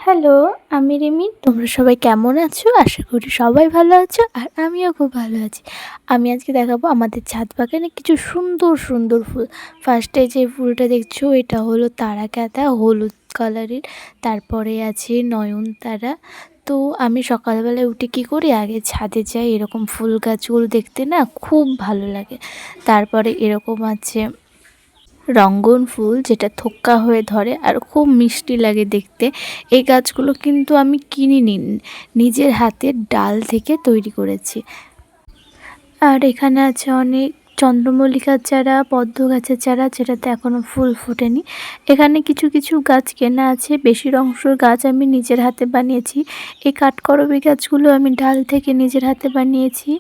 Hello, আমি রিমি। তোমরা সবাই কেমন আছো? আশা করি সবাই ভালো আছো আর আমিও খুব ভালো আছি। আমি আজকে দেখাবো আমাদের ছাদ বাগানে কিছু সুন্দর সুন্দর ফুল। ফার্স্টে যে ফুলটা দেখছো এটা হলো তারাকাটা, হলুদ কালারের। তারপরে আছে নয়নতারা। তো আমি সকালবেলায় উঠে কী করি, আগে ছাদে যাই, এরকম ফুল গাছগুলো দেখতে না খুব ভালো লাগে। তারপরে এরকম আছে রঙ্গন ফুল, যেটা থোক্কা হয়ে ধরে আর খুব মিষ্টি লাগে দেখতে। এই গাছগুলো কিন্তু আমি কিনিনি, নিজের হাতের ডাল থেকে তৈরি করেছি। আর এখানে আছে অনেক চন্দ্রমল্লিকার চারা, পদ্ম গাছের চারা, যেটাতে এখনও ফুল ফোটেনি। এখানে কিছু কিছু গাছ কেনা আছে, বেশির অংশ গাছ আমি নিজের হাতে বানিয়েছি। এই কাঠকরবী গাছগুলো আমি ডাল থেকে নিজের হাতে বানিয়েছি।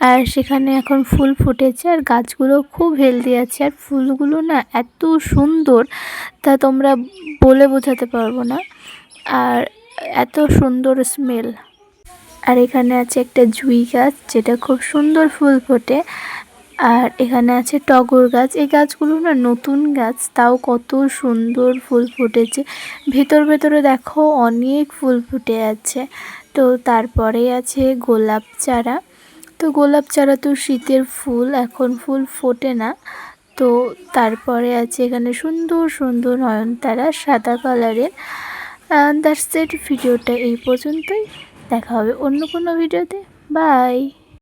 আর সেখানে এখন ফুল ফুটেছে আর গাছগুলো খুব হেলদি আছে। আর ফুলগুলো না এত সুন্দর, তা তোমরা বলে বোঝাতে পারবো না। আর এত সুন্দর স্মেল। আর এখানে আছে একটা জুঁই গাছ, যেটা খুব সুন্দর ফুল ফোটে। আর এখানে আছে টগর গাছ। এই গাছগুলো না নতুন গাছ, তাও কত সুন্দর ফুল ফুটেছে। ভেতরে দেখো অনেক ফুল ফুটে আছে। তো তারপরে আছে গোলাপ চারা। তো গোলাপ চারা তো শীতের ফুল, এখন ফুল ফোটে না। তো তারপরে আছে এখানে সুন্দর সুন্দর নয়নতারা সাদা কালারের। দ্যাটস ইট, ভিডিওটা এই পর্যন্তই। দেখা হবে অন্য কোনো ভিডিওতে। বাই।